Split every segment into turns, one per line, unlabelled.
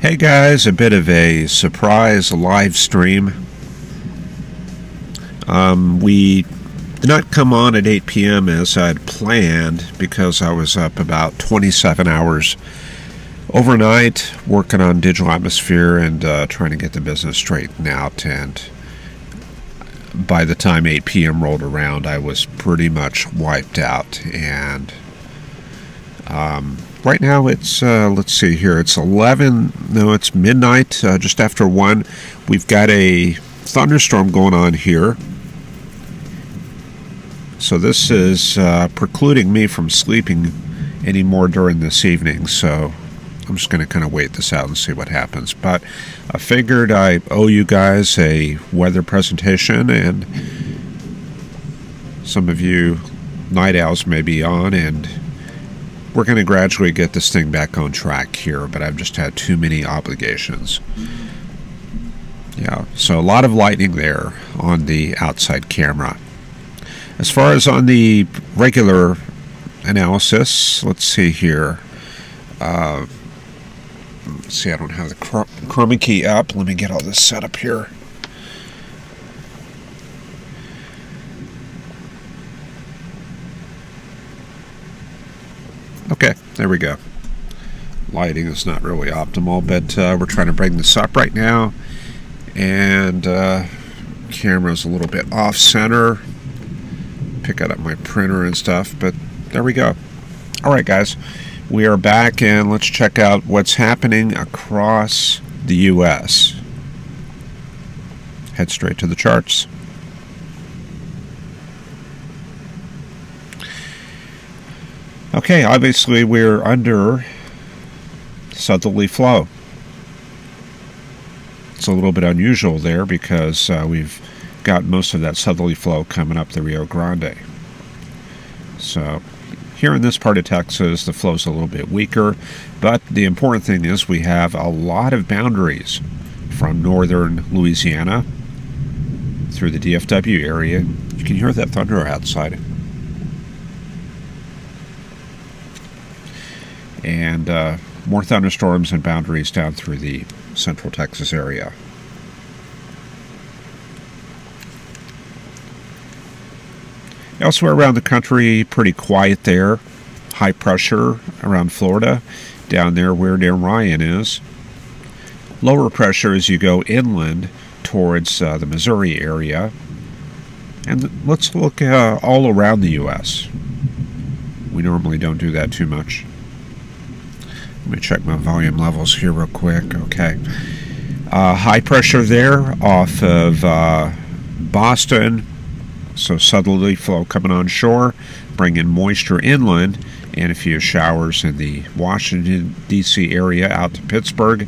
Hey guys, a bit of a surprise live stream. We did not come on at 8 p.m. as I'd planned because I was up about 27 hours overnight working on digital atmosphere and trying to get the business straightened out. And by the time 8 p.m. rolled around, I was pretty much wiped out. And right now it's, let's see here, it's it's midnight, just after 1. We've got a thunderstorm going on here. So this is precluding me from sleeping anymore during this evening. So I'm just going to kind of wait this out and see what happens. But I figured I owe you guys a weather presentation, and some of you night owls may be on, and we're going to gradually get this thing back on track here, but I've just had too many obligations. Yeah, so a lot of lightning there on the outside camera. As far as on the regular analysis, let's see here. Let's see, I don't have the chroma key up. Let me get all this set up here. Okay, there we go. Lighting is not really optimal, but we're trying to bring this up right now. And camera's a little bit off center. Picking up my printer and stuff, but there we go. Alright guys, we are back, and let's check out what's happening across the US. Head straight to the charts. Okay, obviously we're under southerly flow. It's a little bit unusual there because we've got most of that southerly flow coming up the Rio Grande. So here in this part of Texas, the flow's a little bit weaker, but the important thing is we have a lot of boundaries from northern Louisiana through the DFW area. You can hear that thunder outside. And more thunderstorms and boundaries down through the central Texas area. Elsewhere around the country, pretty quiet there. High pressure around Florida, down there where near Ryan is. Lower pressure as you go inland towards the Missouri area. And let's look all around the U.S. We normally don't do that too much. Let me check my volume levels here real quick. Okay. High pressure there off of Boston. So southerly flow coming on shore, bringing moisture inland, and a few showers in the Washington, D.C. area out to Pittsburgh.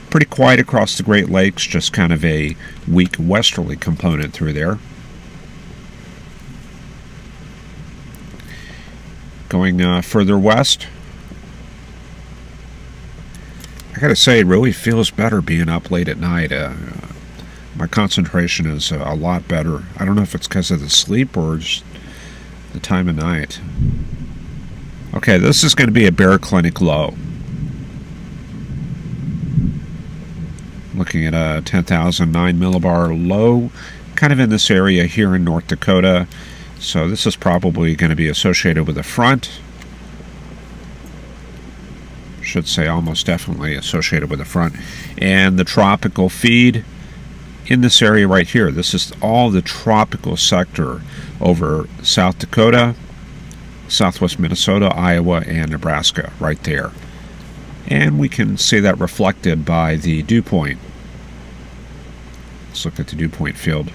Pretty quiet across the Great Lakes, just kind of a weak westerly component through there. Going further west, I gotta say, it really feels better being up late at night. My concentration is a lot better. I don't know if it's because of the sleep or just the time of night. Okay, this is going to be a Bear Clinic low. Looking at a 10,009 millibar low, kind of in this area here in North Dakota. So this is probably going to be associated with a front. Should say almost definitely associated with a front. And the tropical feed in this area right here. This is all the tropical sector over South Dakota, southwest Minnesota, Iowa, and Nebraska right there. And we can see that reflected by the dew point. Let's look at the dew point field.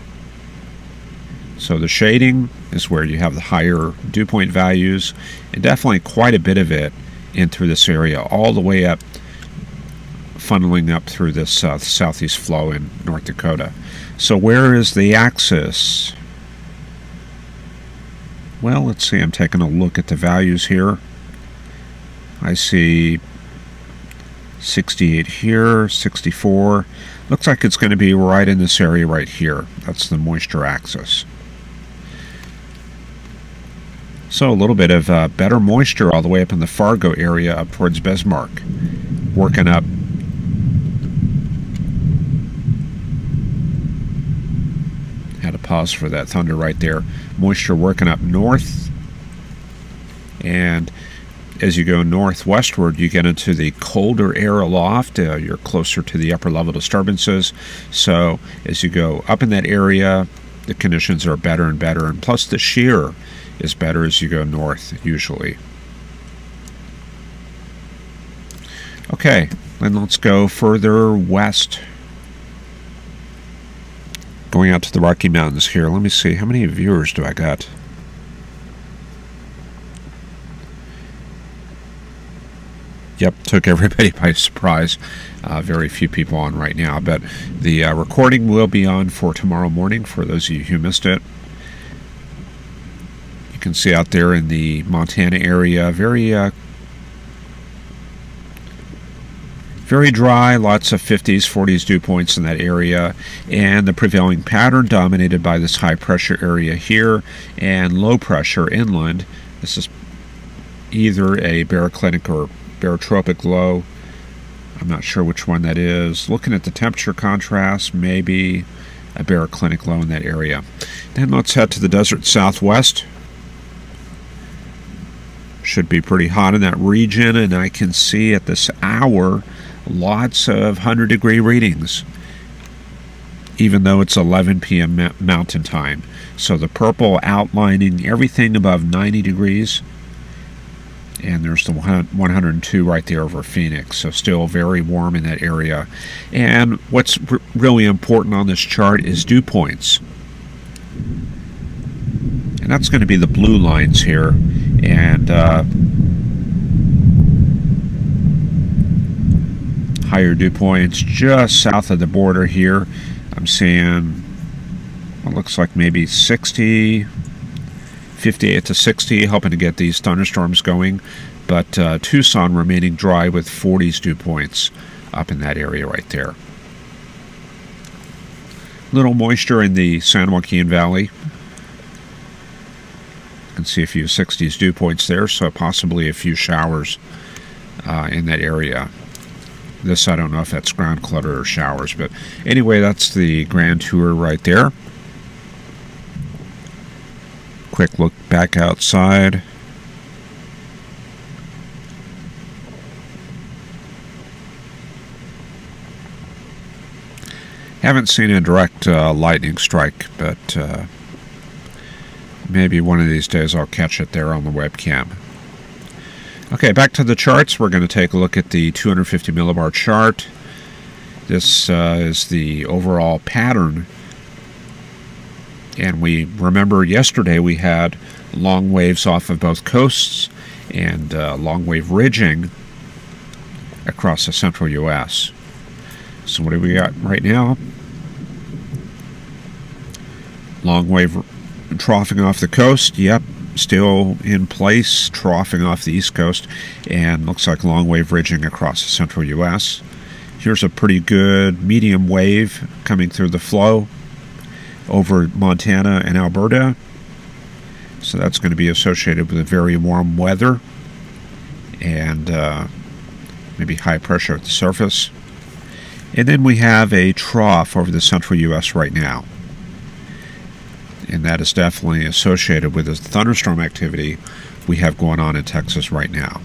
So the shading is where you have the higher dew point values, and definitely quite a bit of it in through this area, all the way up, funneling up through this southeast flow in North Dakota. So where is the axis? Well, let's see. I'm taking a look at the values here. I see 68 here, 64. Looks like it's going to be right in this area right here. That's the moisture axis. So a little bit of better moisture all the way up in the Fargo area up towards Bismarck. working up. Had to pause for that thunder right there. Moisture working up north, and as you go northwestward, you get into the colder air aloft. You're closer to the upper level disturbances. So as you go up in that area, the conditions are better and better, and plus the shear is better as you go north usually. Okay, then let's go further west. Going out to the Rocky Mountains here. Let me see, how many viewers do I got? Yep, took everybody by surprise. Very few people on right now, but the recording will be on for tomorrow morning for those of you who missed it. You can see out there in the Montana area, very dry, lots of 50s, 40s dew points in that area, and the prevailing pattern dominated by this high pressure area here and low pressure inland. This is either a baroclinic or barotropic low. I'm not sure which one that is. Looking at the temperature contrast, maybe a baroclinic low in that area. Then let's head to the desert southwest. Should be pretty hot in that region, and I can see at this hour lots of 100-degree readings, even though it's 11 p.m. mountain time. So the purple outlining everything above 90 degrees. And there's the 102 right there over Phoenix, so still very warm in that area. And what's really important on this chart is dew points. And that's going to be the blue lines here. And higher dew points just south of the border here. I'm seeing what looks like maybe 60, 58 to 60, helping to get these thunderstorms going. But Tucson remaining dry with 40s dew points up in that area right there. Little moisture in the San Joaquin Valley. You can see a few 60s dew points there, so possibly a few showers in that area. This, I don't know if that's ground clutter or showers, but anyway, that's the grand tour right there. Quick look back outside. Haven't seen a direct lightning strike, but maybe one of these days I'll catch it there on the webcam. Okay, back to the charts. We're going to take a look at the 250 millibar chart. This is the overall pattern. And we remember yesterday we had long waves off of both coasts and long wave ridging across the central U.S. So what do we got right now? Long wave troughing off the coast. Yep, still in place, troughing off the east coast, and looks like long wave ridging across the central U.S. Here's a pretty good medium wave coming through the flow over Montana and Alberta. So that's going to be associated with very warm weather and maybe high pressure at the surface. And then we have a trough over the central U.S. right now. And that is definitely associated with the thunderstorm activity we have going on in Texas right now.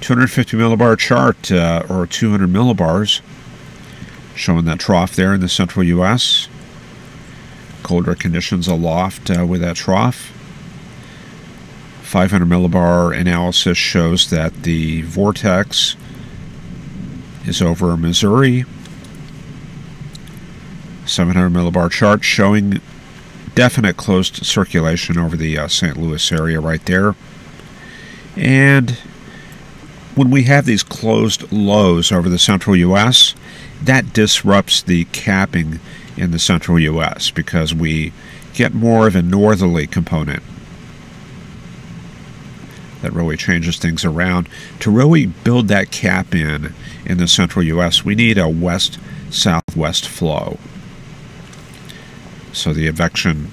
$250 millibar chart, or 200 millibars, showing that trough there in the central U.S. Colder conditions aloft with that trough. 500 millibar analysis shows that the vortex is over Missouri. 700 millibar chart showing definite closed circulation over the St. Louis area right there. And when we have these closed lows over the central U.S., that disrupts the capping in the central U.S. because we get more of a northerly component. That really changes things around. To really build that cap in the central U.S., we need a west-southwest flow. So the advection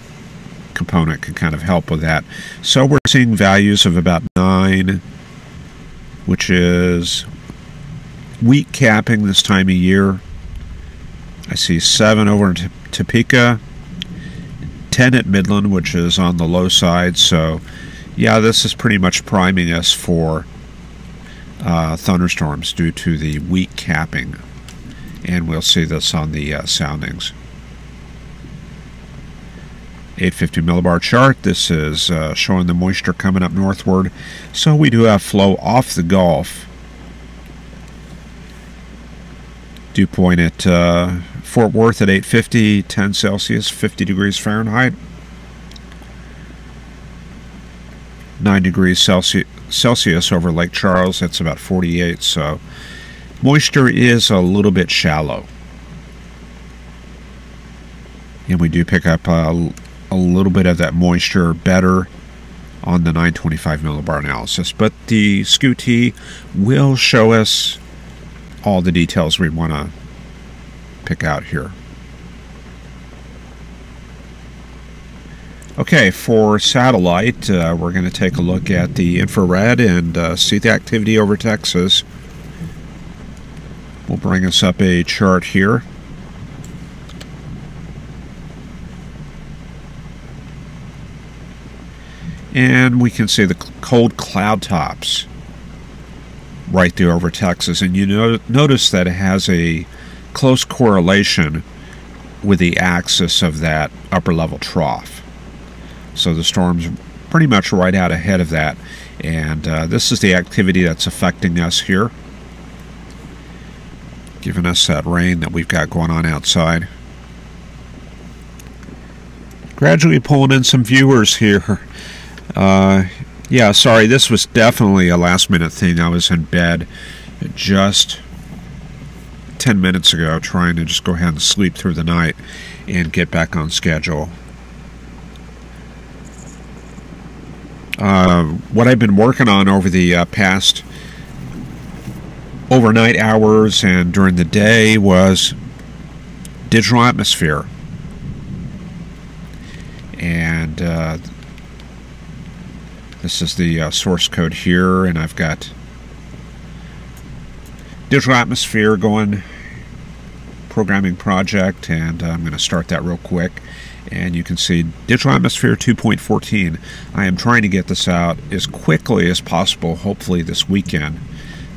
component can kind of help with that. So we're seeing values of about 9, which is weak capping this time of year. I see 7 over in Topeka, 10 at Midland, which is on the low side. So yeah, this is pretty much priming us for thunderstorms due to the weak capping, and we'll see this on the soundings. 850 millibar chart. This is showing the moisture coming up northward, so we do have flow off the Gulf. Dew point at Fort Worth at 850, 10 Celsius, 50 degrees Fahrenheit. 9 degrees Celsius over Lake Charles, that's about 48, so moisture is a little bit shallow. And we do pick up a little bit of that moisture better on the 925 millibar analysis. But the SCU-T will show us all the details we want to pick out here. Okay, for satellite, we're going to take a look at the infrared and see the activity over Texas. We'll bring us up a chart here. And we can see the cold cloud tops right there over Texas. And you notice that it has a close correlation with the axis of that upper level trough. So the storm's pretty much right out ahead of that. And this is the activity that's affecting us here, giving us that rain that we've got going on outside. Gradually pulling in some viewers here. Yeah, sorry, this was definitely a last-minute thing. I was in bed just 10 minutes ago trying to just go ahead and sleep through the night and get back on schedule. What I've been working on over the past overnight hours and during the day was digital atmosphere. And this is the source code here, and I've got digital atmosphere going, programming project, and I'm going to start that real quick. And you can see digital atmosphere 2.14. I am trying to get this out as quickly as possible, hopefully this weekend.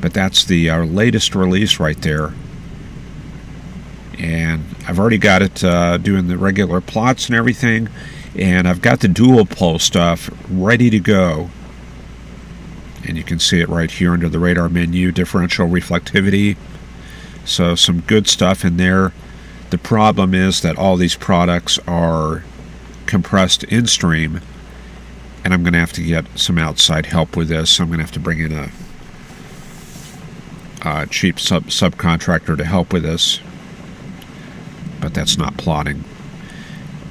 But that's the latest release right there. And I've already got it doing the regular plots and everything. And I've got the dual pole stuff ready to go. And you can see it right here under the radar menu, differential reflectivity. So some good stuff in there. The problem is that all these products are compressed in stream, and I'm going to have to get some outside help with this. I'm going to have to bring in a cheap subcontractor to help with this, but that's not plotting.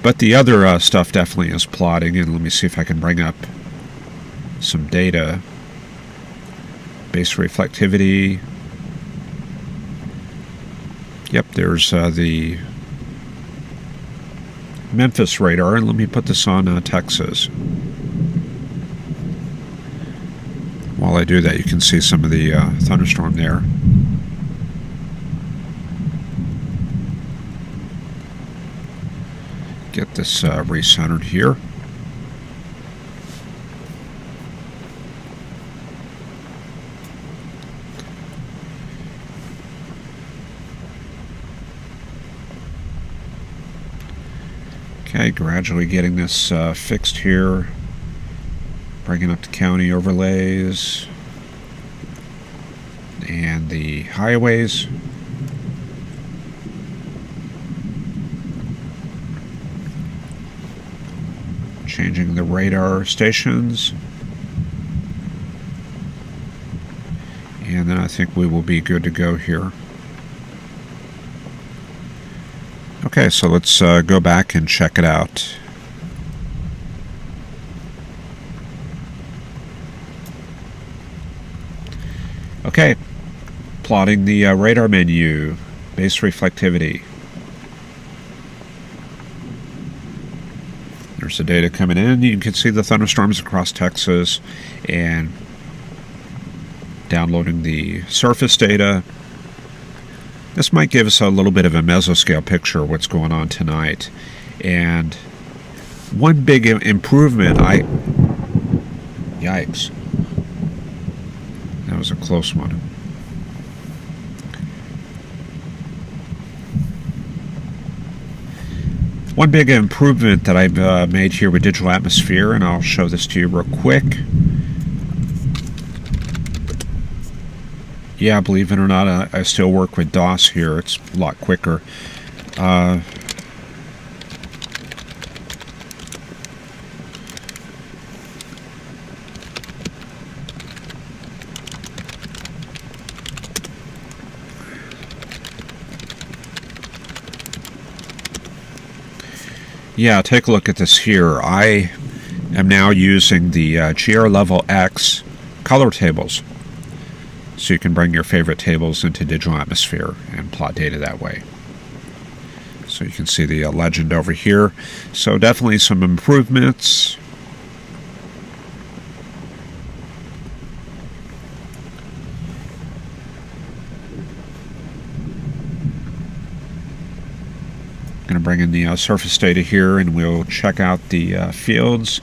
But the other stuff definitely is plotting, and let me see if I can bring up some data. Base reflectivity. Yep, there's the Memphis radar, and let me put this on Texas. While I do that, you can see some of the thunderstorm there. Get this recentered here. Okay, gradually getting this fixed here. Bringing up the county overlays and the highways. Changing the radar stations. And then I think we will be good to go here. Okay, so let's go back and check it out. Okay, plotting the radar menu, base reflectivity. There's the data coming in. You can see the thunderstorms across Texas, and downloading the surface data. This might give us a little bit of a mesoscale picture of what's going on tonight. And one big improvement, yikes, that was a close one. One big improvement that I've made here with digital atmosphere, and I'll show this to you real quick. Yeah, believe it or not, I still work with DOS here. It's a lot quicker. Yeah, take a look at this here. I am now using the GR Level X color tables. So you can bring your favorite tables into digital atmosphere and plot data that way. So you can see the legend over here. So definitely some improvements. Going to bring in the surface data here, and we'll check out the fields.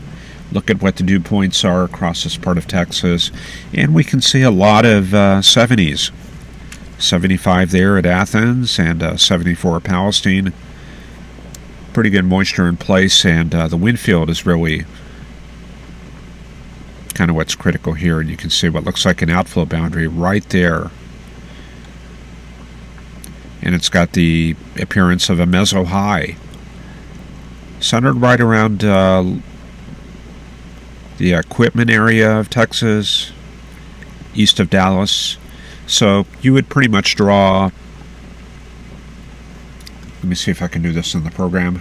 Look at what the dew points are across this part of Texas, and we can see a lot of 70s. 75 there at Athens, and 74 at Palestine. Pretty good moisture in place, and the wind field is really kind of what's critical here, and you can see what looks like an outflow boundary right there. And it's got the appearance of a meso high, centered right around the equipment area of Texas, east of Dallas. So you would pretty much draw, let me see if I can do this in the program.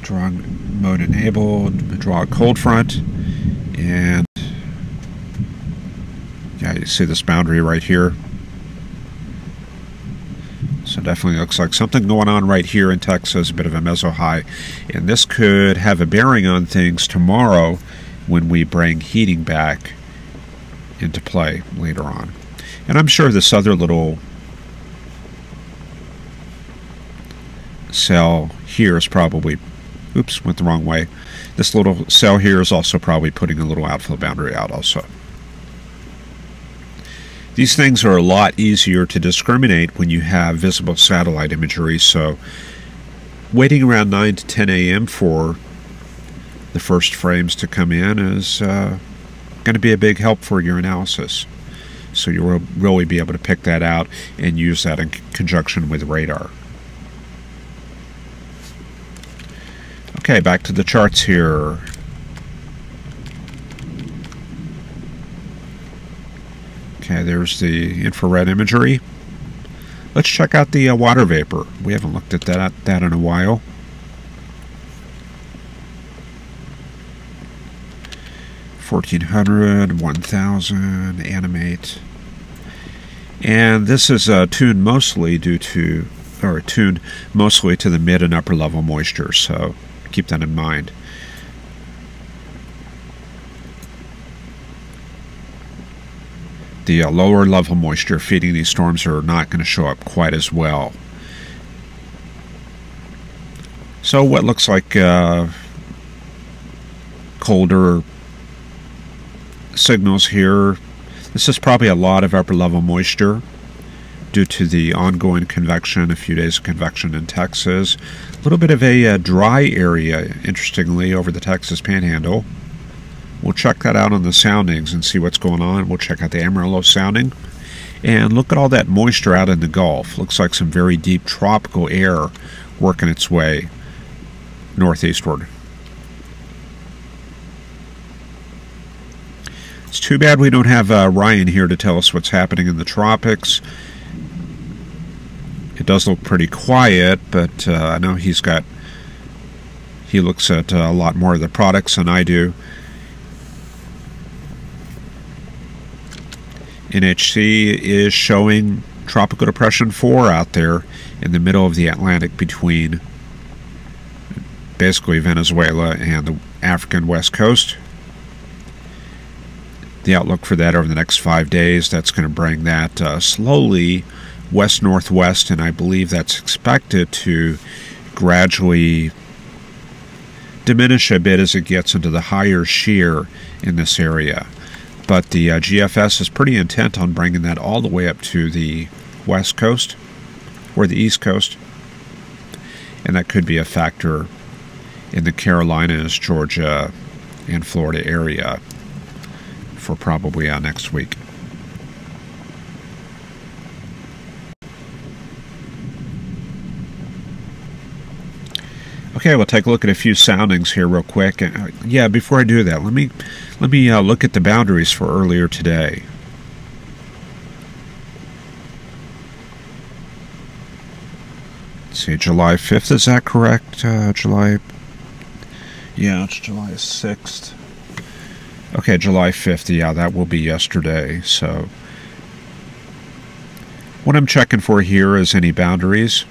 Drawing mode enabled, draw a cold front, and yeah, you see this boundary right here. So definitely looks like something going on right here in Texas, a bit of a meso high. And this could have a bearing on things tomorrow when we bring heating back into play later on. And I'm sure this other little cell here is probably, oops, went the wrong way. This little cell here is also probably putting a little outflow boundary out also. These things are a lot easier to discriminate when you have visible satellite imagery, so waiting around 9 to 10 a.m. for the first frames to come in is going to be a big help for your analysis. So you'll really be able to pick that out and use that in conjunction with radar. Okay, back to the charts here. Okay, there's the infrared imagery. Let's check out the water vapor. We haven't looked at that in a while. $1,400, 1,000, animate. And this is tuned mostly to the mid and upper level moisture, so keep that in mind. The lower level moisture feeding these storms are not going to show up quite as well. So what looks like colder signals here, this is probably a lot of upper level moisture due to the ongoing convection, a few days of convection in Texas. A little bit of a dry area, interestingly, over the Texas Panhandle. We'll check that out on the soundings and see what's going on. We'll check out the Amarillo sounding. And look at all that moisture out in the Gulf. Looks like some very deep tropical air working its way northeastward. It's too bad we don't have Ryan here to tell us what's happening in the tropics. It does look pretty quiet, but I know he looks at a lot more of the products than I do. NHC is showing Tropical Depression 4 out there in the middle of the Atlantic between basically Venezuela and the African west coast. The outlook for that over the next 5 days, that's going to bring that slowly west-northwest, and I believe that's expected to gradually diminish a bit as it gets into the higher shear in this area. But the GFS is pretty intent on bringing that all the way up to the west coast or the east coast, and that could be a factor in the Carolinas, Georgia, and Florida area for probably next week. Okay, we'll take a look at a few soundings here real quick. Yeah, before I do that, let me look at the boundaries for earlier today. Let's see, July 5th, is that correct? Yeah, it's July 6th. Okay, July 5th, yeah, that will be yesterday. So what I'm checking for here is any boundaries.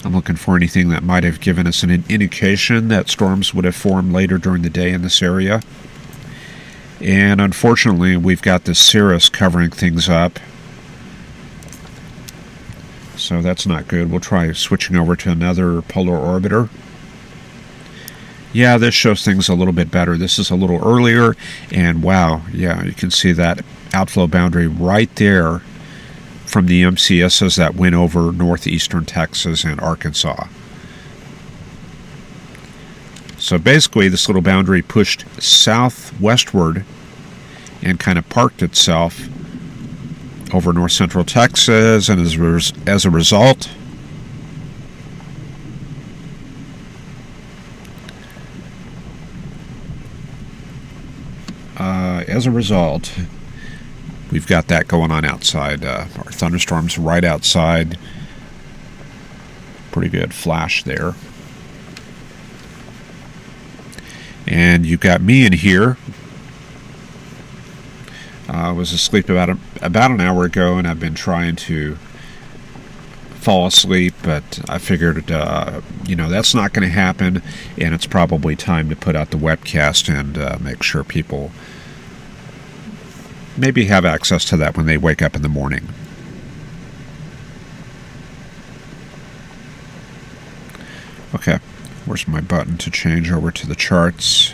I'm looking for anything that might have given us an indication that storms would have formed later during the day in this area. And unfortunately, we've got the cirrus covering things up. So that's not good. We'll try switching over to another polar orbiter. Yeah, this shows things a little bit better. This is a little earlier, and wow, yeah, you can see that outflow boundary right there from the MCSs that went over northeastern Texas and Arkansas. So basically, this little boundary pushed southwestward and kind of parked itself over north central Texas, and as a result, we've got that going on outside. Our thunderstorms right outside. Pretty good flash there. And you've got me in here. I was asleep about an hour ago, and I've been trying to fall asleep, but I figured, that's not going to happen, and it's probably time to put out the webcast and make sure people maybe have access to that when they wake up in the morning. Okay, where's my button to change over to the charts?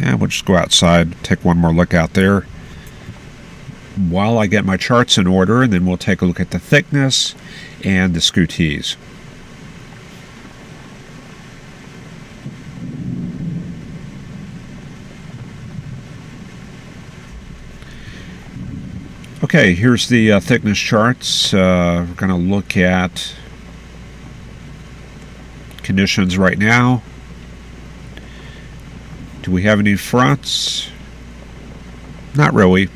And we'll just go outside, take one more look out there while I get my charts in order, and then we'll take a look at the thickness and the scootees. Okay, here's the thickness charts. We're going to look at conditions right now. Do we have any fronts? Not really.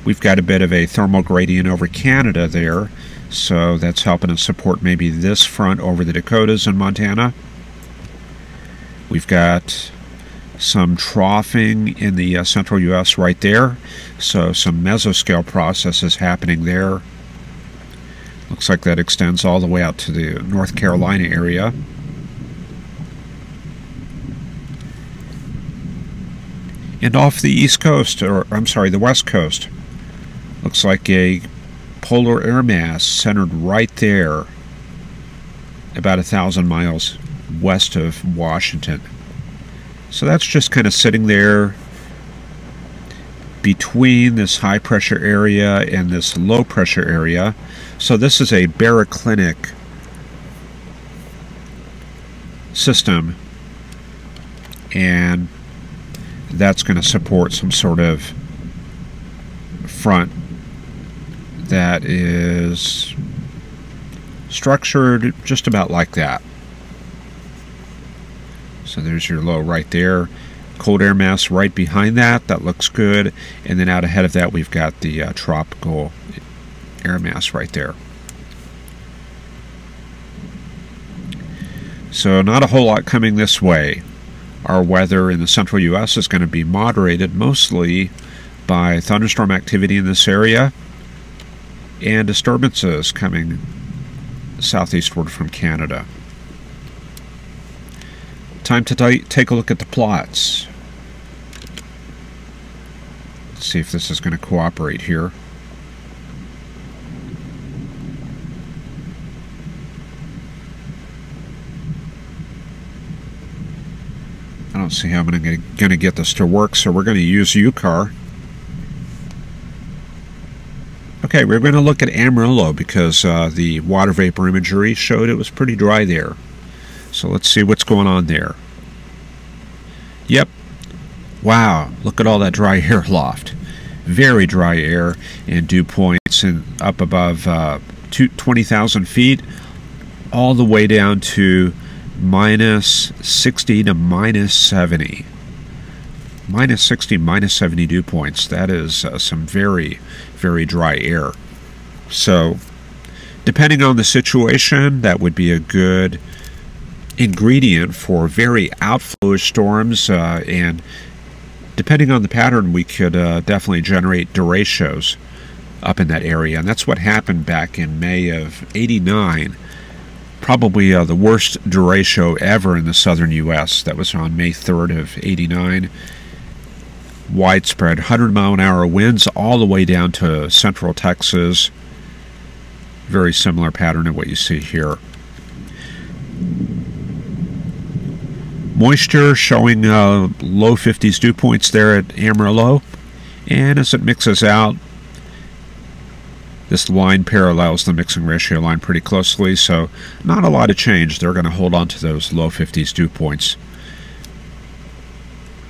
We've got a bit of a thermal gradient over Canada there, so that's helping us support maybe this front over the Dakotas and Montana. We've got some troughing in the central U.S. right there, so some mesoscale processes happening there. Looks like that extends all the way out to the North Carolina area. And off the east coast, or I'm sorry, the west coast, looks like a polar air mass centered right there, about 1,000 miles west of Washington. So that's just kind of sitting there between this high pressure area and this low pressure area. So this is a baroclinic system, and that's going to support some sort of front that is structured just about like that. So there's your low right there. Cold air mass right behind that. That looks good. And then out ahead of that, we've got the tropical air mass right there. So not a whole lot coming this way. Our weather in the central U.S. is going to be moderated mostly by thunderstorm activity in this area and disturbances coming southeastward from Canada. Time to take a look at the plots. Let's see if this is going to cooperate here. I don't see how I'm going to get this to work, so we're going to use UCAR. Okay, we're going to look at Amarillo because the water vapor imagery showed it was pretty dry there. So let's see what's going on there. Yep. Wow, look at all that dry air aloft. Very dry air and dew points up above 20,000 feet, all the way down to minus 60 to minus 70. Minus 60, minus 70 dew points. That is some very, very dry air. So, depending on the situation, that would be a good ingredient for very outflowish storms, and depending on the pattern, we could definitely generate derechos up in that area. And that's what happened back in May of '89. Probably the worst derecho ever in the southern U.S. That was on May 3rd of '89. Widespread 100-mile-an-hour winds all the way down to central Texas. Very similar pattern to what you see here. Moisture showing low 50s dew points there at Amarillo. And as it mixes out, this line parallels the mixing ratio line pretty closely, so not a lot of change. They're going to hold on to those low 50s dew points.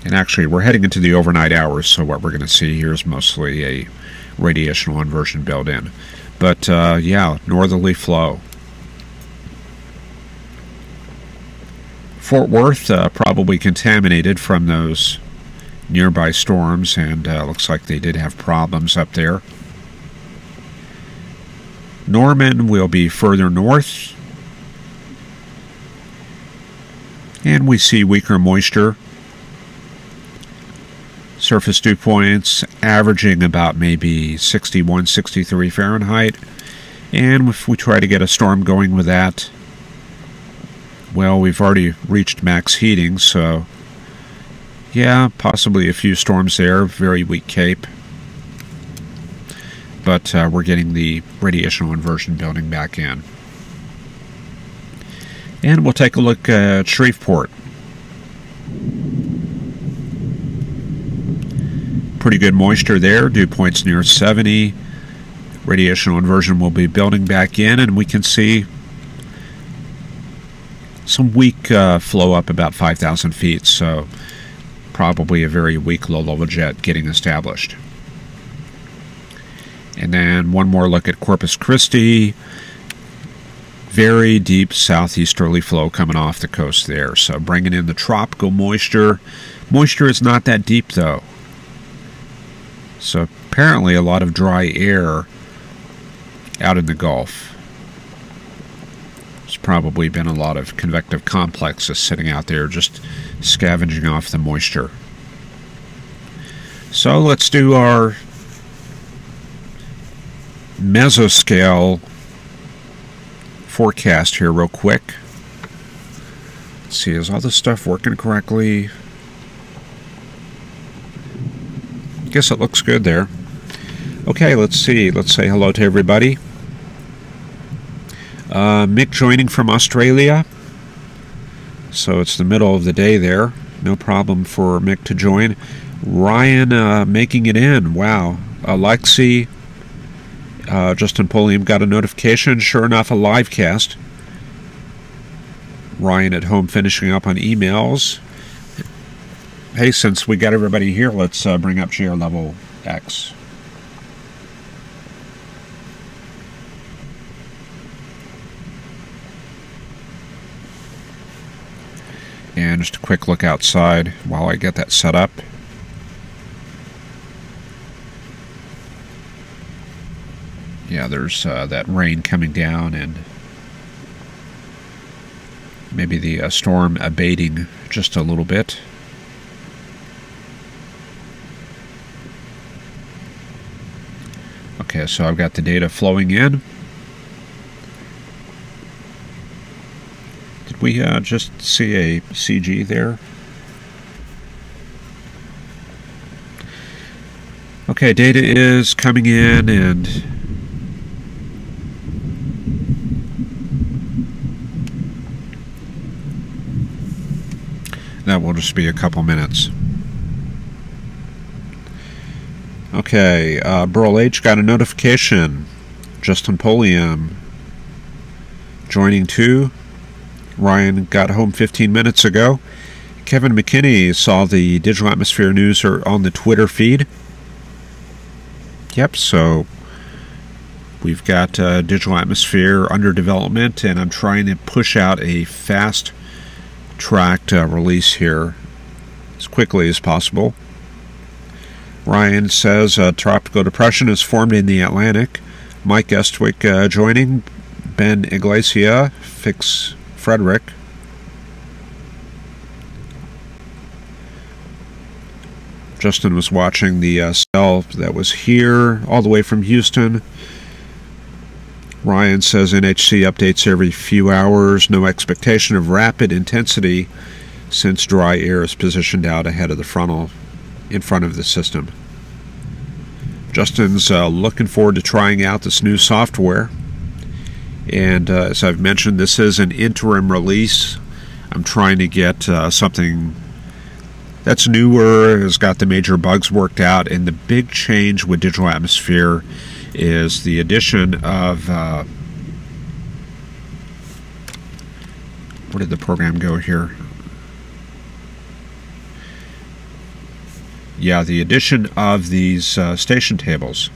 And actually, we're heading into the overnight hours, so what we're going to see here is mostly a radiational inversion built in. But, yeah, northerly flow. Fort Worth probably contaminated from those nearby storms, and looks like they did have problems up there. Norman will be further north, and we see weaker moisture. Surface dew points averaging about maybe 61, 63 Fahrenheit. And if we try to get a storm going with that, well, we've already reached max heating, so yeah, possibly a few storms there, very weak cape. But we're getting the radiational inversion building back in. And we'll take a look at Shreveport. Pretty good moisture there, dew points near 70. Radiational inversion will be building back in, and we can see some weak flow up about 5,000 feet, so probably a very weak low-level jet getting established. And then one more look at Corpus Christi. Very deep southeasterly flow coming off the coast there, so bringing in the tropical moisture. Moisture is not that deep, though. So apparently a lot of dry air out in the Gulf. There's probably been a lot of convective complexes sitting out there just scavenging off the moisture. So let's do our mesoscale forecast here real quick. Let's see, is all this stuff working correctly? Guess it looks good there. Okay, let's see. Let's say hello to everybody. Mick joining from Australia. So it's the middle of the day there. No problem for Mick to join. Ryan making it in. Wow. Alexi, Justin Polium got a notification. Sure enough, a live cast. Ryan at home finishing up on emails. Hey, since we got everybody here, let's bring up GR level X. And just a quick look outside while I get that set up. Yeah, there's that rain coming down and maybe the storm abating just a little bit. Okay, so I've got the data flowing in. Did we just see a CG there? Okay, data is coming in, and that will just be a couple minutes. Okay, Burl H got a notification. Justin Polium joining too. Ryan got home 15 minutes ago. Kevin McKinney saw the Digital Atmosphere news on the Twitter feed. Yep, so we've got Digital Atmosphere under development, and I'm trying to push out a fast-tracked release here as quickly as possible. Ryan says tropical depression is formed in the Atlantic. Mike Estwick joining. Ben Iglesia, Fix Frederick. Justin was watching the cell that was here all the way from Houston. Ryan says NHC updates every few hours. No expectation of rapid intensity since dry air is positioned out ahead of the frontal in front of the system. Justin's looking forward to trying out this new software. And as I've mentioned, this is an interim release. I'm trying to get something that's newer, has got the major bugs worked out, and the big change with Digital Atmosphere is the addition of where did the program go here? Yeah, the addition of these station tables.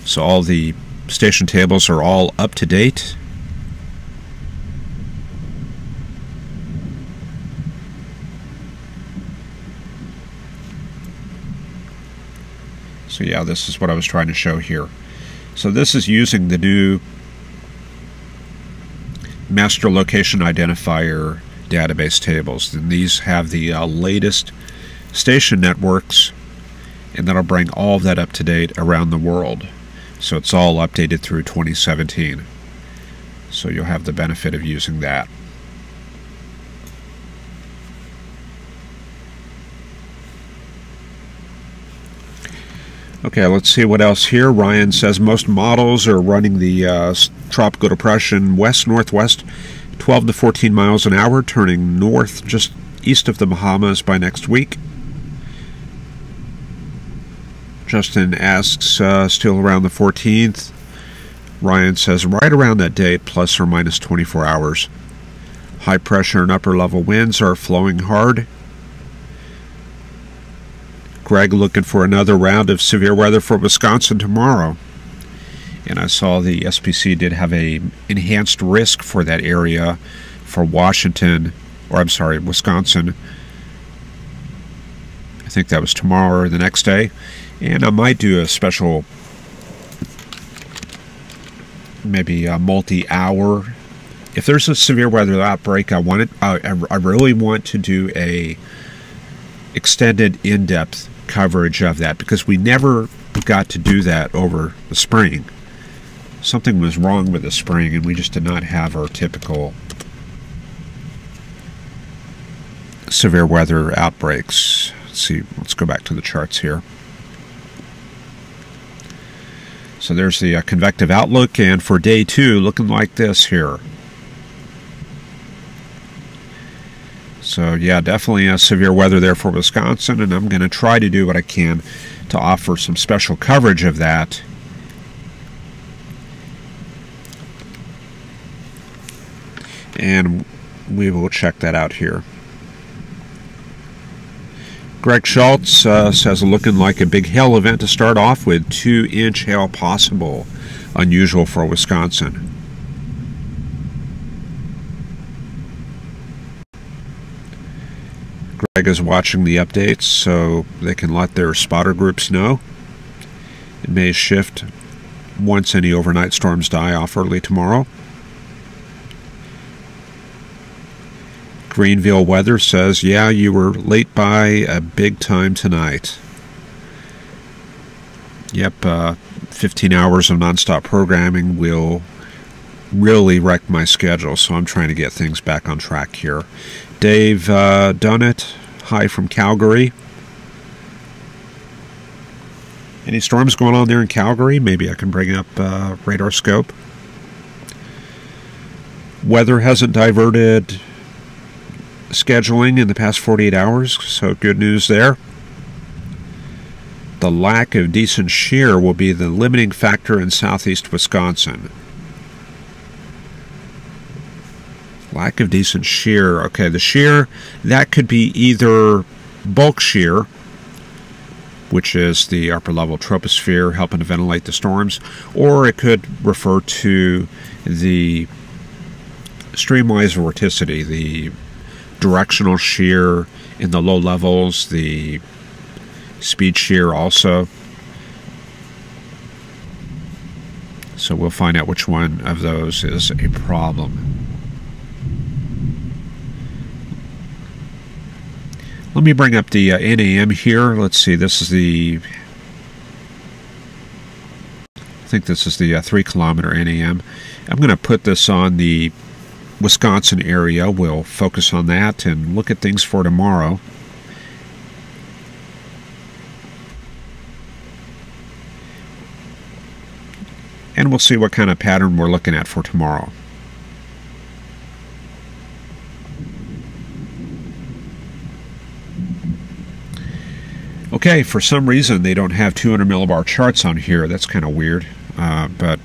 So all the station tables are all up to date. So yeah, this is what I was trying to show here. So this is using the new master location identifier database tables, and these have the latest station networks, and that'll bring all of that up to date around the world. So it's all updated through 2017. So you'll have the benefit of using that. Okay, let's see what else here. Ryan says most models are running the tropical depression west-northwest, 12 to 14 miles an hour, turning north just east of the Bahamas by next week. Justin asks, still around the 14th. Ryan says right around that date, plus or minus 24 hours. High pressure and upper level winds are flowing hard. Greg looking for another round of severe weather for Wisconsin tomorrow. And I saw the SPC did have a enhanced risk for that area for Washington, or I'm sorry, Wisconsin. I think that was tomorrow or the next day. And I might do a special, maybe a multi-hour. If there's a severe weather outbreak, I really want to do a extended, in-depth coverage of that, because we never got to do that over the spring. Something was wrong with the spring, and we just did not have our typical severe weather outbreaks. Let's see, let's go back to the charts here. So there's the convective outlook, and for day 2, looking like this here. So yeah, definitely severe weather there for Wisconsin, and I'm going to try to do what I can to offer some special coverage of that. And we will check that out here. Greg Schultz says looking like a big hail event to start off with, 2-inch hail possible. Unusual for Wisconsin. Greg is watching the updates so they can let their spotter groups know. It may shift once any overnight storms die off early tomorrow. Greenville Weather says, yeah, you were late by a big time tonight. Yep, 15 hours of nonstop programming will really wreck my schedule, so I'm trying to get things back on track here. Dave Dunnett, hi from Calgary. Any storms going on there in Calgary? Maybe I can bring up radar scope. Weather hasn't diverted scheduling in the past 48 hours, so good news there. The lack of decent shear will be the limiting factor in southeast Wisconsin. Lack of decent shear. Okay, the shear, that could be either bulk shear, which is the upper level troposphere helping to ventilate the storms, or it could refer to the streamwise vorticity, the directional shear in the low levels, the speed shear also. So we'll find out which one of those is a problem. Let me bring up the NAM here. Let's see, this is the, I think this is the 3 kilometer NAM. I'm going to put this on the Wisconsin area. We'll focus on that and look at things for tomorrow. And we'll see what kind of pattern we're looking at for tomorrow. Okay, for some reason they don't have 200 millibar charts on here. That's kind of weird. But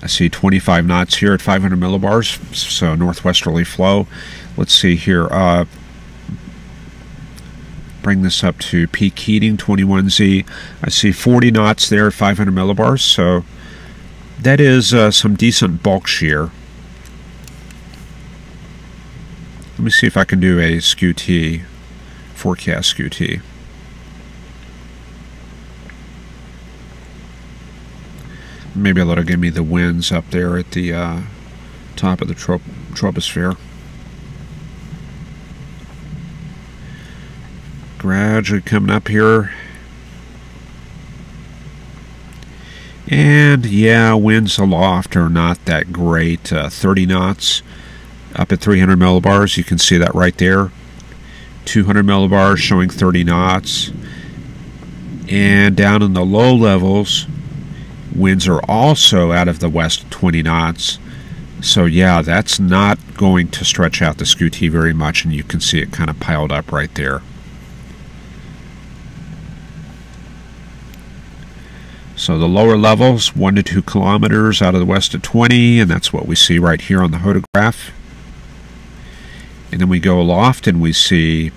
I see 25 knots here at 500 millibars, so northwesterly flow. Let's see here. Bring this up to peak heating, 21Z. I see 40 knots there at 500 millibars, so that is some decent bulk shear. Let me see if I can do a skew T, forecast skew T. Maybe that'll give me the winds up there at the top of the troposphere. Gradually coming up here. And yeah, winds aloft are not that great. 30 knots up at 300 millibars. You can see that right there. 200 millibars showing 30 knots. And down in the low levels, winds are also out of the west at 20 knots. So yeah, that's not going to stretch out the skew T very much, and you can see it kind of piled up right there. So the lower levels, 1 to 2 kilometers out of the west at 20, and that's what we see right here on the photograph. And then we go aloft and we see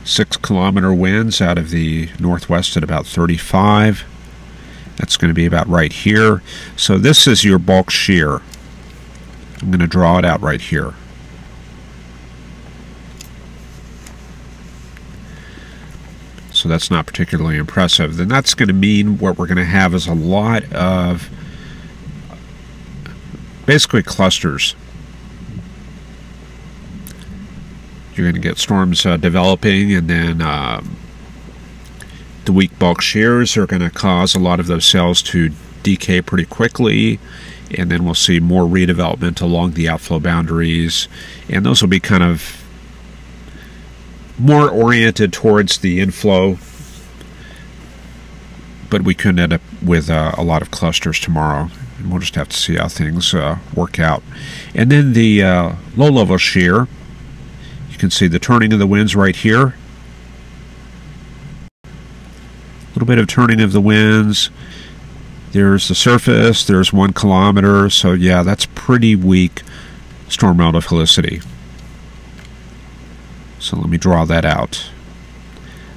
6 kilometer winds out of the northwest at about 35. That's going to be about right here. So this is your bulk shear. I'm going to draw it out right here. So that's not particularly impressive. Then that's going to mean what we're going to have is a lot of basically clusters. You're going to get storms developing, and then the weak bulk shears are going to cause a lot of those cells to decay pretty quickly, and then we'll see more redevelopment along the outflow boundaries, and those will be kind of more oriented towards the inflow, but we could end up with a lot of clusters tomorrow, and we'll just have to see how things work out. And then the low-level shear, you can see the turning of the winds right here. A little bit of turning of the winds. There's the surface, there's 1 kilometer, so yeah, that's pretty weak storm relative helicity. So let me draw that out.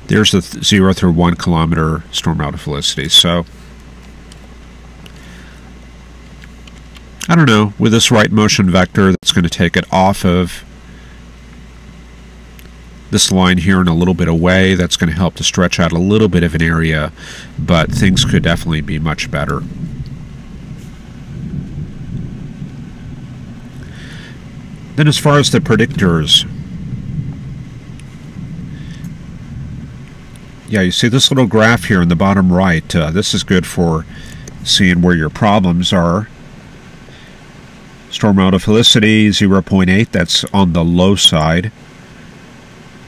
There's the 0 through 1 kilometer storm relative helicity. So I don't know, with this right motion vector, that's going to take it off of this line here and a little bit away. That's going to help to stretch out a little bit of an area, but things could definitely be much better. Then as far as the predictors, yeah, you see this little graph here in the bottom right. This is good for seeing where your problems are. Storm out of helicity 0.8, that's on the low side.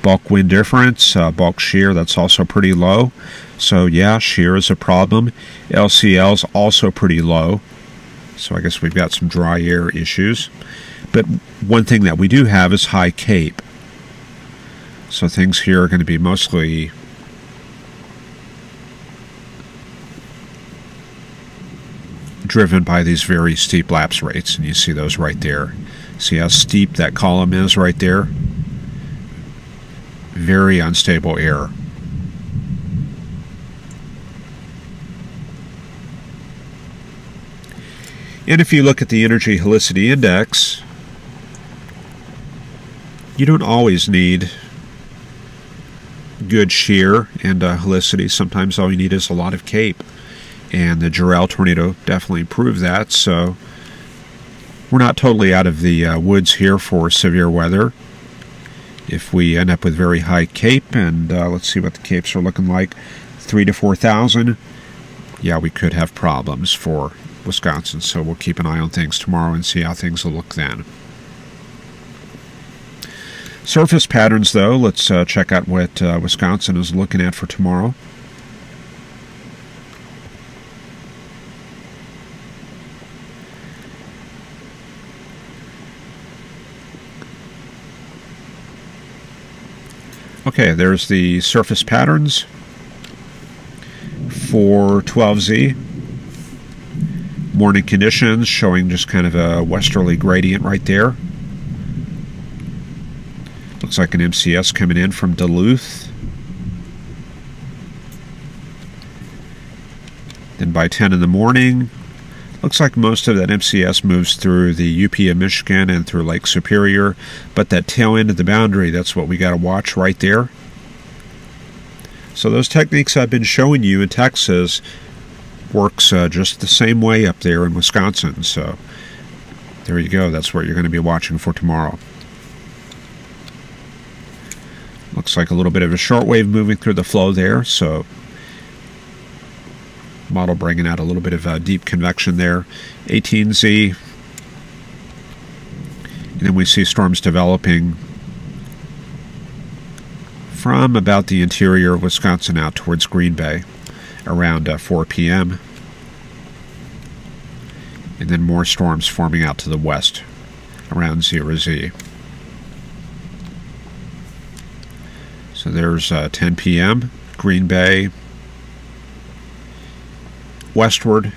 Bulk wind difference, bulk shear, that's also pretty low. So yeah, shear is a problem. LCL is also pretty low. So I guess we've got some dry air issues. But one thing that we do have is high CAPE. So things here are going to be mostly driven by these very steep lapse rates, and you see those right there. See how steep that column is right there? Very unstable air. And if you look at the energy helicity index, you don't always need good shear and helicity. Sometimes all you need is a lot of CAPE. And the Jarrell tornado definitely proved that, so we're not totally out of the woods here for severe weather. If we end up with very high CAPE, and let's see what the CAPEs are looking like, 3,000 to 4,000, yeah, we could have problems for Wisconsin, so we'll keep an eye on things tomorrow and see how things will look then. Surface patterns, though, let's check out what Wisconsin is looking at for tomorrow. Okay, there's the surface patterns for 12Z. Morning conditions showing just kind of a westerly gradient right there. Looks like an MCS coming in from Duluth. Then by 10 in the morning, looks like most of that MCS moves through the UP of Michigan and through Lake Superior, but that tail end of the boundary, that's what we got to watch right there. So those techniques I've been showing you in Texas works just the same way up there in Wisconsin. So there you go. That's what you're going to be watching for tomorrow. Looks like a little bit of a shortwave moving through the flow there, so model bringing out a little bit of deep convection there. 18Z, and then we see storms developing from about the interior of Wisconsin out towards Green Bay around 4 p.m. and then more storms forming out to the west around 0Z. So there's 10 p.m. Green Bay westward,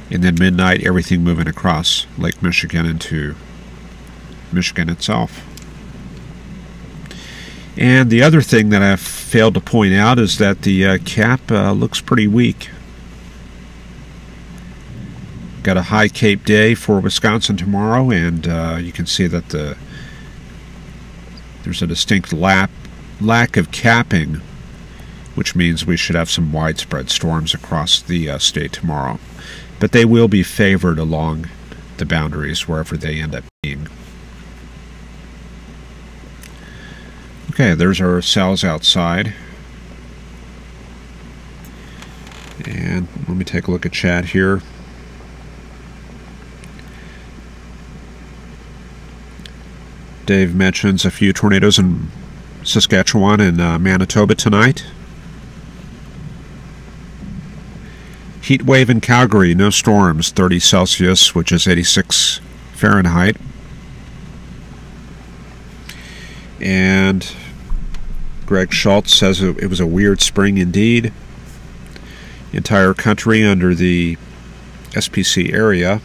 and then midnight, everything moving across Lake Michigan into Michigan itself. And the other thing that I've failed to point out is that the cap looks pretty weak. Got a high CAPE day for Wisconsin tomorrow, and you can see that there's a distinct lack of capping, which means we should have some widespread storms across the state tomorrow. But they will be favored along the boundaries wherever they end up being. Okay, there's our cells outside. And let me take a look at chat here. Dave mentions a few tornadoes in Saskatchewan and Manitoba tonight. Heat wave in Calgary, no storms, 30 Celsius, which is 86 Fahrenheit. And Greg Schultz says it was a weird spring indeed. Entire country under the SPC area,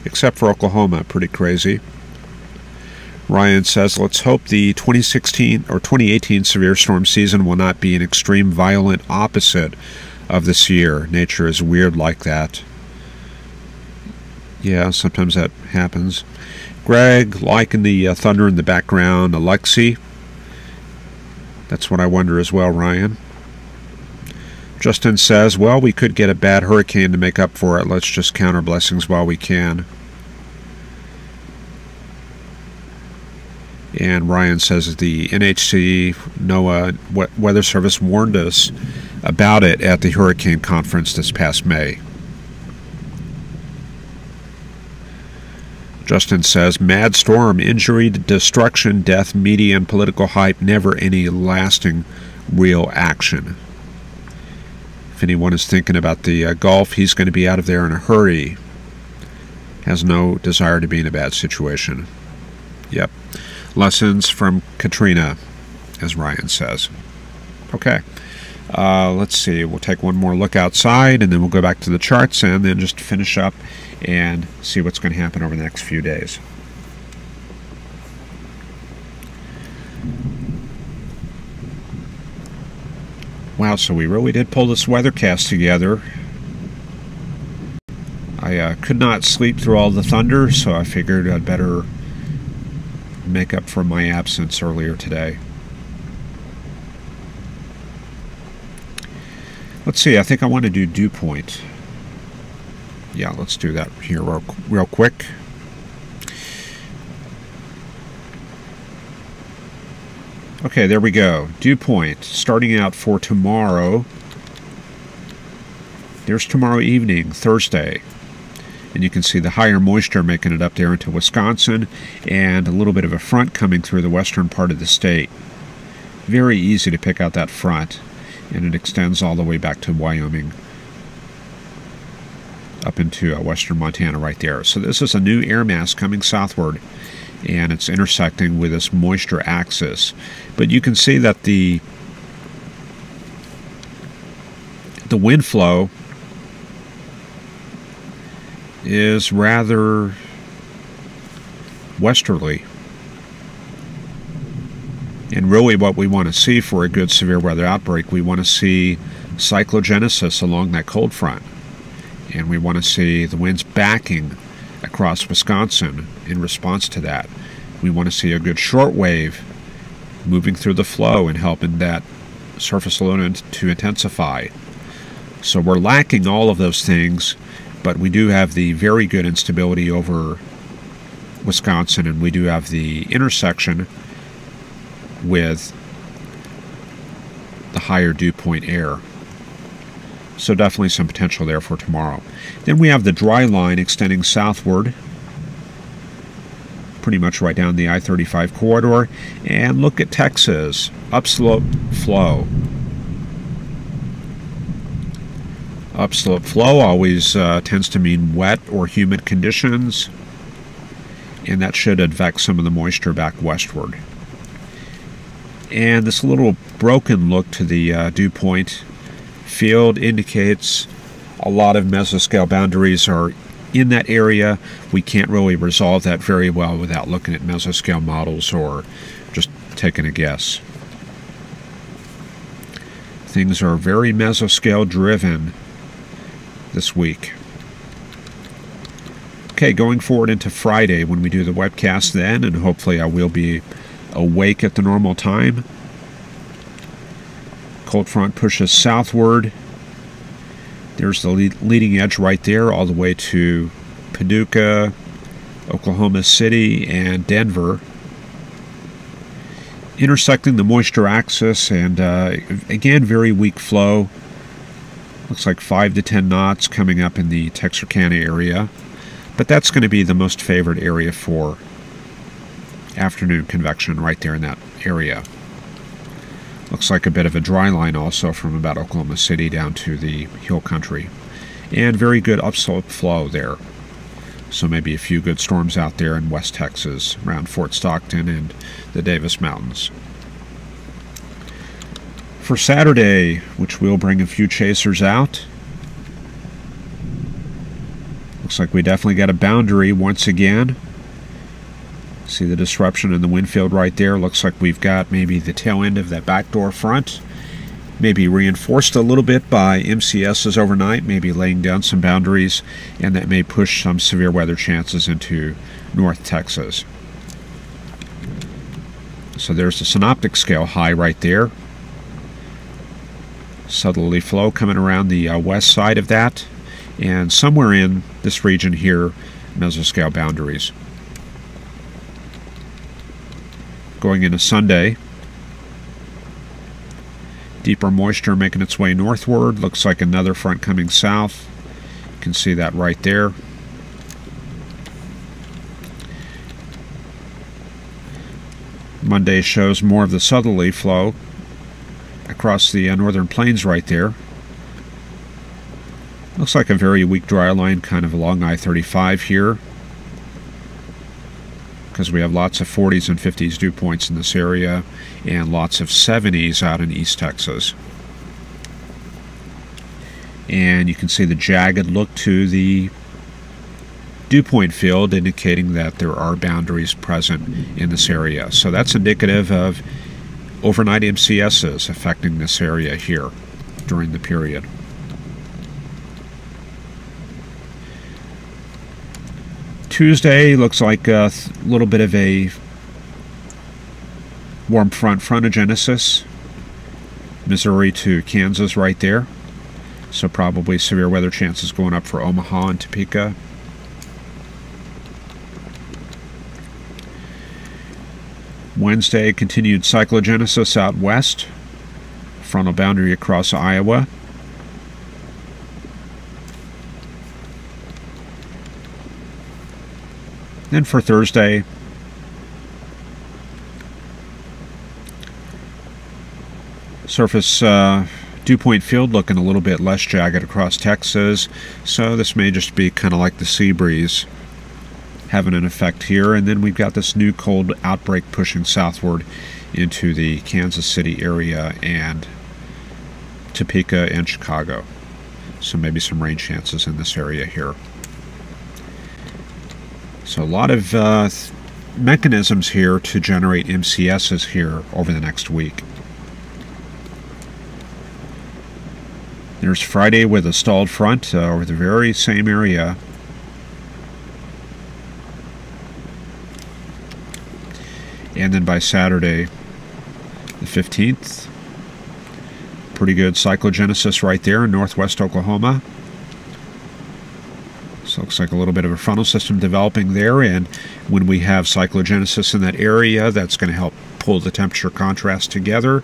except for Oklahoma, pretty crazy. Ryan says, let's hope the 2016 or 2018 severe storm season will not be an extreme violent opposite of this year. Nature is weird like that. Yeah, sometimes that happens. Greg liking the thunder in the background. Alexi, that's what I wonder as well, Ryan. Justin says, well, we could get a bad hurricane to make up for it. Let's just count our blessings while we can. And Ryan says the NHC NOAA Weather Service warned us about it at the hurricane conference this past May. Justin says, mad storm, injury, destruction, death, media, and political hype, never any lasting real action. If anyone is thinking about the Gulf, he's going to be out of there in a hurry. Has no desire to be in a bad situation. Yep. Lessons from Katrina, as Ryan says. Okay. Let's see. We'll take one more look outside, and then we'll go back to the charts, and then just finish up and see what's going to happen over the next few days. Wow, so we really did pull this weathercast together. I could not sleep through all the thunder, so I figured I'd better make up for my absence earlier today. Let's see, I think I want to do dew point. Yeah, let's do that here real quick. Okay, there we go. Dew point. Starting out for tomorrow. There's tomorrow evening, Thursday. And you can see the higher moisture making it up there into Wisconsin, and a little bit of a front coming through the western part of the state. Very easy to pick out that front, and it extends all the way back to Wyoming, up into western Montana right there. So this is a new air mass coming southward, and it's intersecting with this moisture axis. But you can see that the wind flow is rather westerly. And really what we want to see for a good severe weather outbreak, we want to see cyclogenesis along that cold front. And we want to see the winds backing across Wisconsin in response to that. We want to see a good short wave moving through the flow and helping that surface low to intensify. So we're lacking all of those things, but we do have the very good instability over Wisconsin, and we do have the intersection with the higher dew point air. So definitely some potential there for tomorrow. Then we have the dry line extending southward, pretty much right down the I-35 corridor. And look at Texas, upslope flow. Upslope flow always tends to mean wet or humid conditions, and that should advect some of the moisture back westward. And this little broken look to the dew point field indicates a lot of mesoscale boundaries are in that area. We can't really resolve that very well without looking at mesoscale models or just taking a guess. Things are very mesoscale driven this week. Okay, going forward into Friday when we do the webcast then, and hopefully I will be awake at the normal time. Cold front pushes southward. There's the leading edge right there all the way to Paducah, Oklahoma City, and Denver. Intersecting the moisture axis, and again, very weak flow. Looks like 5 to 10 knots coming up in the Texarkana area. But that's going to be the most favored area for afternoon convection right there in that area. Looks like a bit of a dry line also from about Oklahoma City down to the hill country. And very good upslope flow there. So maybe a few good storms out there in West Texas, around Fort Stockton and the Davis Mountains. For Saturday, which will bring a few chasers out, looks like we definitely got a boundary once again. See the disruption in the wind field right there. Looks like we've got maybe the tail end of that backdoor front, maybe reinforced a little bit by MCSs overnight, maybe laying down some boundaries, and that may push some severe weather chances into North Texas. So there's the synoptic scale high right there. Southerly flow coming around the west side of that, and somewhere in this region here, mesoscale boundaries. Going into Sunday, deeper moisture making its way northward. Looks like another front coming south. You can see that right there. Monday shows more of the southerly flow across the northern plains right there. Looks like a very weak dry line kind of along I-35 here, because we have lots of 40s and 50s dew points in this area and lots of 70s out in East Texas. And you can see the jagged look to the dew point field, indicating that there are boundaries present in this area. So that's indicative of overnight MCSs affecting this area here during the period. Tuesday looks like a little bit of a warm front frontogenesis, Missouri to Kansas right there. So probably severe weather chances going up for Omaha and Topeka. Wednesday, continued cyclogenesis out west, frontal boundary across Iowa. Then for Thursday, surface dew point field looking a little bit less jagged across Texas, so this may just be kind of like the sea breeze having an effect here. And then we've got this new cold outbreak pushing southward into the Kansas City area and Topeka and Chicago. So maybe some rain chances in this area here. So a lot of mechanisms here to generate MCSs here over the next week. There's Friday with a stalled front over the very same area. And then by Saturday, the 15th, pretty good cyclogenesis right there in northwest Oklahoma. So it looks like a little bit of a frontal system developing there, and when we have cyclogenesis in that area, that's going to help pull the temperature contrast together,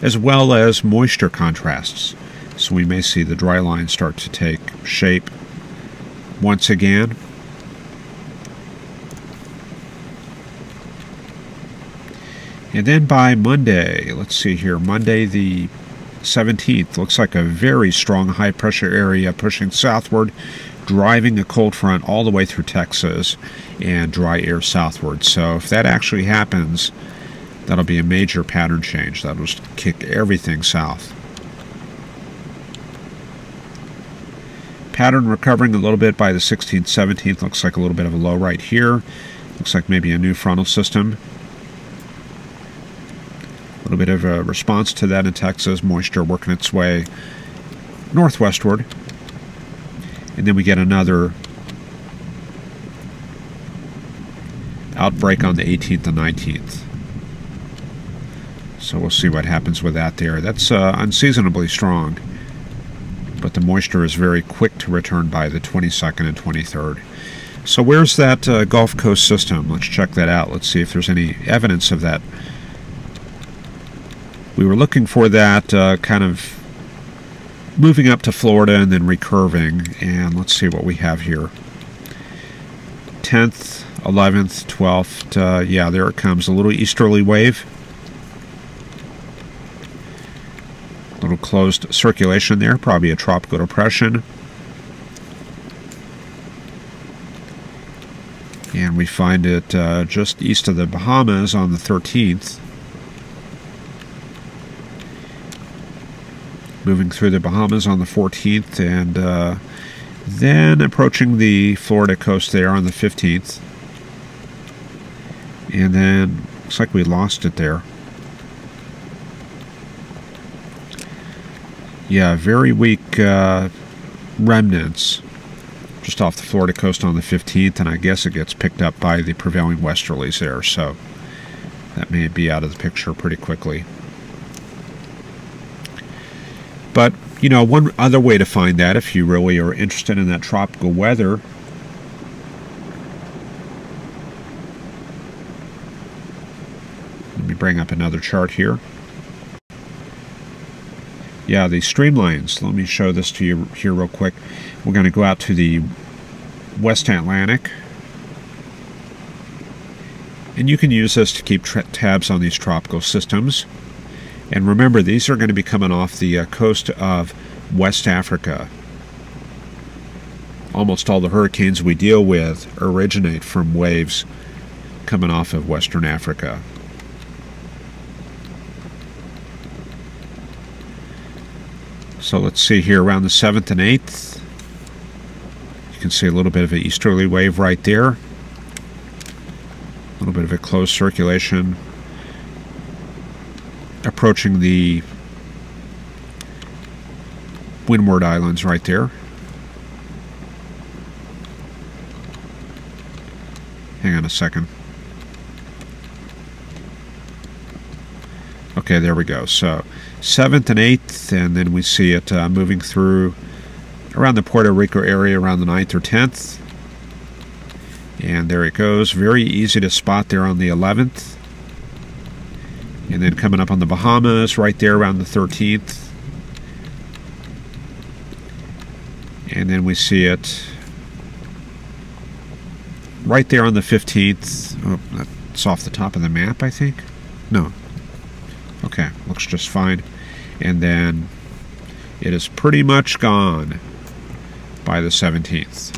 as well as moisture contrasts. So we may see the dry line start to take shape once again. And then by Monday, let's see here, Monday the 17th, looks like a very strong high pressure area pushing southward, driving a cold front all the way through Texas and dry air southward. So if that actually happens, that'll be a major pattern change. That'll just kick everything south. Pattern recovering a little bit by the 16th, 17th. Looks like a little bit of a low right here. Looks like maybe a new frontal system. A little bit of a response to that in Texas, moisture working its way northwestward. And then we get another outbreak on the 18th and 19th. So we'll see what happens with that there. That's unseasonably strong, but the moisture is very quick to return by the 22nd and 23rd. So where's that Gulf Coast system? Let's check that out. Let's see if there's any evidence of that. We were looking for that kind of moving up to Florida and then recurving, and let's see what we have here. 10th, 11th, 12th, yeah, there it comes, a little easterly wave. A little closed circulation there, probably a tropical depression. And we find it just east of the Bahamas on the 13th. Moving through the Bahamas on the 14th, and then approaching the Florida coast there on the 15th. And then looks like we lost it there. Yeah, very weak remnants just off the Florida coast on the 15th, and I guess it gets picked up by the prevailing westerlies there, so that may be out of the picture pretty quickly. But, you know, one other way to find that, if you really are interested in that tropical weather, let me bring up another chart here. Yeah, these streamlines. Let me show this to you here real quick. We're going to go out to the West Atlantic. And you can use this to keep tabs on these tropical systems. And remember, these are going to be coming off the coast of West Africa. Almost all the hurricanes we deal with originate from waves coming off of Western Africa. So let's see here, around the 7th and 8th. You can see a little bit of an easterly wave right there. A little bit of a closed circulation approaching the Windward Islands right there. Hang on a second. Okay, there we go. So 7th and 8th, and then we see it moving through around the Puerto Rico area around the 9th or 10th. And there it goes. Very easy to spot there on the 11th. And then coming up on the Bahamas right there around the 13th. And then we see it right there on the 15th. Oh, that's off the top of the map, I think. No. Okay, looks just fine. And then it is pretty much gone by the 17th.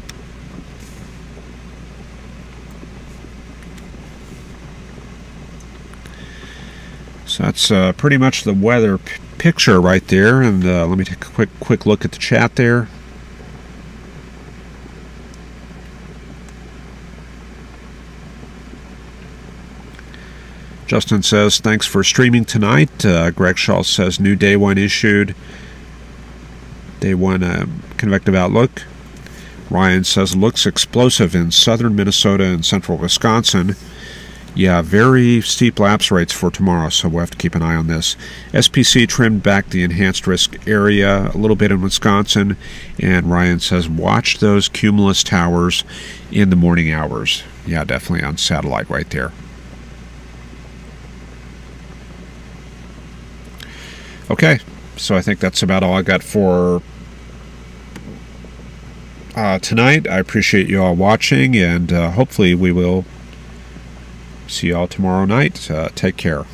So that's pretty much the weather picture right there. And let me take a quick look at the chat there. Justin says, thanks for streaming tonight. Greg Shaw says, new day one issued. Day one convective outlook. Ryan says, looks explosive in southern Minnesota and central Wisconsin. Yeah, very steep lapse rates for tomorrow, so we'll have to keep an eye on this. SPC trimmed back the enhanced risk area a little bit in Wisconsin. And Ryan says, watch those cumulus towers in the morning hours. Yeah, definitely on satellite right there. Okay, so I think that's about all I got for tonight. I appreciate you all watching, and hopefully we will see you all tomorrow night. Take care.